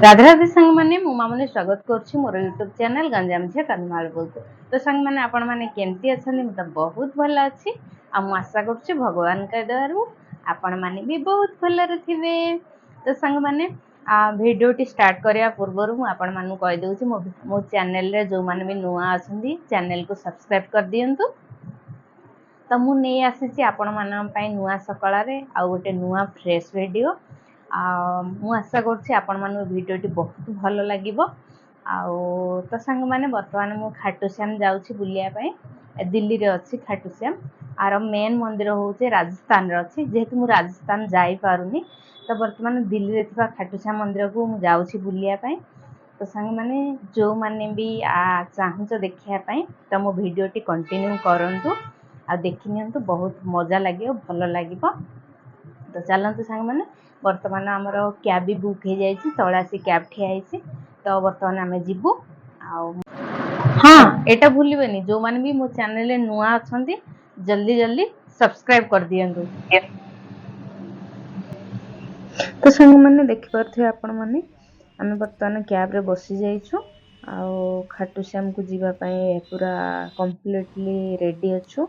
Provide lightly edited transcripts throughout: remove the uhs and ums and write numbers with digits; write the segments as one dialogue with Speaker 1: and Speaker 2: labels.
Speaker 1: राधे राधे सांग माने मु मामने स्वागत करछि मोर YouTube चैनल गंजाम झे कन्माल बोलतो। तो सांग माने आपण माने केमती अछनी मत बहुत भल अछि आ मु आशा करछि भगवान के दयारु आपण माने भी बहुत भल थिबे। तो सांग माने वीडियो टी स्टार्ट करिया पूर्व मु आपण मानु कहि देउछि मो चैनल रे जो माने भी नुआ अछंदी चैनल को सब्सक्राइब कर दियंतु। तो मु नै आसीछि आपण मान पई नुआ सकाळ रे आ गोटे नुआ फ्रेश वीडियो मु आशा करछि आपण मान वीडियोटी बहुत भल लागिबो। तो सांग माने वर्तमान मु खाटूश्याम जाउछि बुलिया पई दिल्ली रे अछि खाटूश्याम आर मेन मंदिर होउछे राजस्थान रे अछि जेहेतु मु राजस्थान जाई पारुनी तो वर्तमान दिल्ली रे थिबा खाटूश्याम मंदिर को मु जाउछि बुलिया पई। तो सांग माने जो माने भी चाहूच देखिया पई तो मो वीडियोटी कंटिन्यू करंतु आ देखि नियंतु बहुत मजा लागियो भल लागिबो। तो चलते सांग मैंने बर्तमान आमर कैब भी बुक हो जाए तलासी कैब ठिया तो बर्तमान आम जीवु हाँ एटा भूलबेनी जो माने भी मो चैनल रे नुआ अछंती जल्दी जल्दी सब्सक्राइब कर दियंतु। तो सांग मैंने देखि पारथे आपण माने आम बर्तमान कैब रे बसी जाइछु खाटूश्याम को जीवा पई पूरा कंप्लीटली रेडी अछु।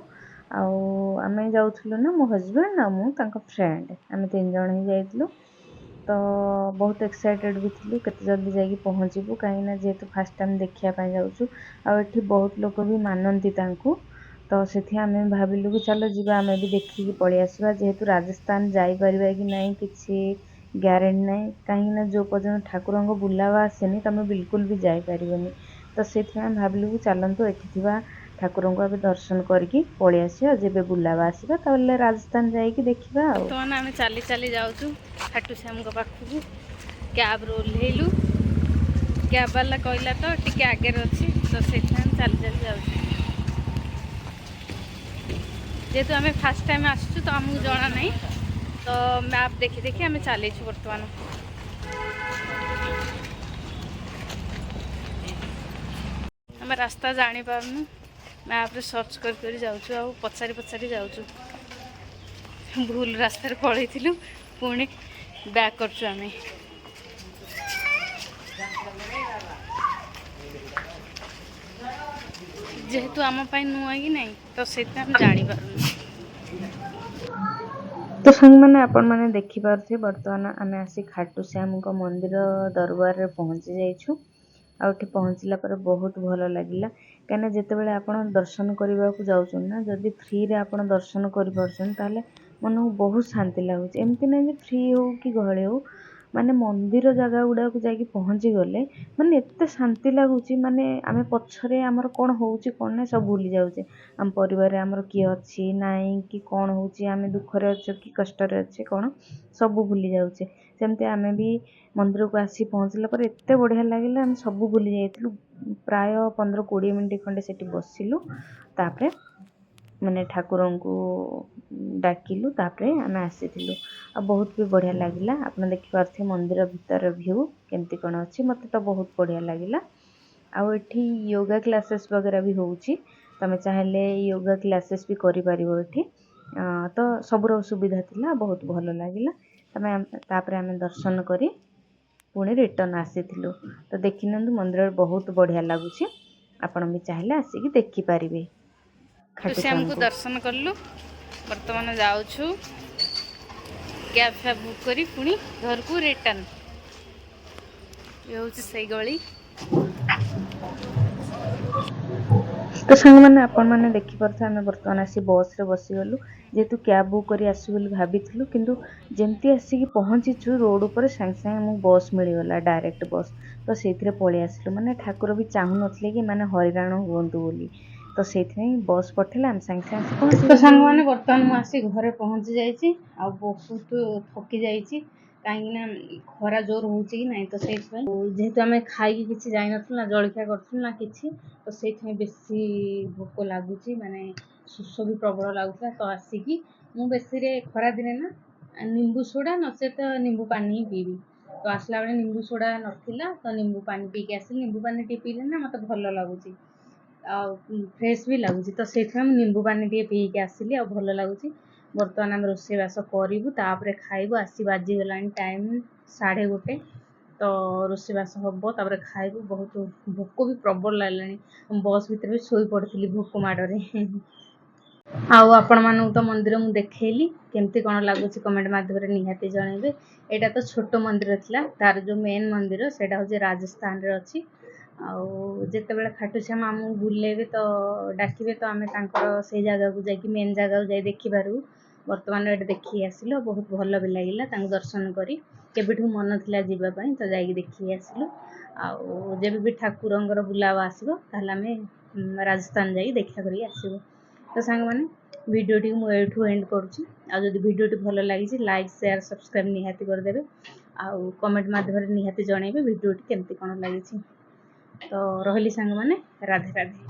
Speaker 1: आमे जाउथुलो ना मो हस्बैंड आ मु तांको फ्रेंड आमे तीन जण ही जाइतलु। तो बहुत एक्साइटेड भी थिलु केते जल्दी जाई पहुंचीबु काहे ना जेहेतु फर्स्ट टाइम देखिया पई जाउछु आ एठी बहुत लोग भी मानंती तांको। तो सेठी आमे भाबिलु कि चलो जीवा आमे भी देखि पळि आसीबा जेहेतु राजस्थान जाई परिबा कि नहीं किछि ग्यारंटी नहीं काहे ना जो पर्यंत ठाकुरंग बुलावा आसेनी तमे बिल्कुल भी जाई परिबनी। तो सेठी हम भाबिलु कि चलंतु एठी थिबा ठाकुरंग को अबे दर्शन करके पळि आसीबा जेबे बुलावा आसीबा तले राजस्थान जाई कि देखिबा। तो आमे चाली चाली जाउछु खाटूश्याम को पाखु कैब रो लेलु कैब वाला कहला तो टिके आगे अछि तो सेठी हम चाली चाली जाउछु जेहेतु आमे फर्स्ट टाइम आसछु तो हमहु जणा नहीं तो मैप देखि देखि आमे चालीछु वर्तमान आमे रास्ता जानी पारनु मैप रे सर्च कर जाउछु आ पछारी पछारी जाउछु भूल रास्ता रे पळैथिलु पुणी बैक करछु आमे जेहेतु आम पाई नुआ कि नहीं तो सेटा हम जानी पारुनु। तो संग माने आपण माने देखि पारथे वर्तमान आमे आसी खाटूश्याम को मंदिर दरबार रे पहुंची जाइछु आउठी पहुंचला पर बहुत भल लागिला काने जेते बेले आपण दर्शन करबा को जाउछन ना जदी फ्री रे आपण दर्शन करि परछन ताले मन को बहुत शांति लागुछ एमति नै जे फ्री हो कि गहळे हो माने मंदिर जगह गुडा को जाई पहुंची गले माने एते शांति लागुची माने आमे पछरे हमर कोन होउची कोन नै सब भूली जाउचे हम परिवार रे हमर की अछि नाइ कि कोन होउची आमे दुख रे अछि कि कष्ट रे अछि कोन सब भूली जाउचे सेमते आमे भी मंदिर को आसी पहुंचला पर एते बढ़िया लागिला हम सब भूली जाइतलु प्राय 15-20 मिनिट खंडे सेठी बसिलु तापरे माने ठाकुरन को डाकिलु तापरे आमे आसीथिलु आ बहुत भी बढ़िया लागिला आपन देखि पारथे मंदिर भीतर व्यू केमती कोन अछि मते तो बहुत बढ़िया लागिला आ एठी योगा क्लासेस वगैरह भी होउची तमे चाहेले योगा क्लासेस भी करि परिबो एठी तो सबरो सुविधा थिला बहुत भलो लागिला तमे तापरे आमे दर्शन करी पुणी रिटर्न आसीथिलु तो देखिनंदु मंदिर बहुत बढ़िया लागुची आपण भी चाहेले आसी कि देखि परिबे खाटूश्याम को दर्शन करलु वर्तमान जाउछु कैब फैब बुक करी पुणी घर को रिटर्न ये होची सही गली। तो संग माने आपण माने देखि परथे आमे वर्तमान आसी बस रे बसी गलु जेतु कैब बुक करी आसु बोली भाबिथिलु किंतु जेमती आसी कि पहुंचीछु रोड ऊपर संग संग मु बस मिली गला डायरेक्ट बस तो सेथिरे पळि आसलु माने ठाकुर भी चाहू नथले कि माने हरिराण होंतु बोली तो सेथि बस पठेला हम संग संग पहुंची तो संग माने वर्तमान मु आसी घरे पहुंची जाईची आ बहुत थकी जाईची काहे ना खरा जोर होउची कि नहीं तो सेथि जेहेतु आमे खाई किछि जाई नथुना जळखिया करथुन ना किछि तो सेथि बेसी भोक लागुची माने सुसो भी प्रबल लागुता तो आसी कि मु बेसी रे खरा दिने ना नींबू सोडा नचे तो नींबू पानी पीबी तो आसला बेले नींबू सोडा नथिला तो नींबू पानी पी के आसी नींबू पानी टी पीले ना मते भलो लागुची आ फ्रेश भी लागुची तो सेथि हम नींबू पानी टी पी के आसीली आ भलो लागुची वर्तमान हम रोसे बास करिवु तापरे खाइबु आसी बाजी गलानी टाइम 1:30 तो रोषेबास हम तापर खाइबू बहुत भोक भी प्रबल लागलानी बस भितर भी शोई पड़ी भोक माड़े आउ आपण मानू तो मंदिर मु देखली केमती कौन लगुच कमेंट माध्यम निहाती जनइबे। एटा तो छोट मंदिर थिला तार जो मेन मंदिर सेटा होजे राजस्थान रे अछि आउ जेते बेले खाटूश्याम आमु बुलेबे तो डाकिबे तो आमे तांकर से जगह को जाई मेन जगह को जाई देखि पारू। वर्तमान एटा देखि आसिलो बहुत भल भी लागिला तांको दर्शन करी केबेठू मन थिला जीवा पई तो जाई देखि आसिलो आउ जेबे भी ठाकुरंगर बुलावा आसीबो ताहले आमे राजस्थान जाई देखा करी आसीबो। तो सांग माने वीडियोटी मु एठू एंड करूची आ जदि वीडियोटी भल लागिची लाइक शेयर सब्सक्राइब निहाती कर देबे आउ कमेंट माध्यम निहाती जणेबे वीडियोटी केमती कोन लागिची। तो रहली सांग माने राधे राधे।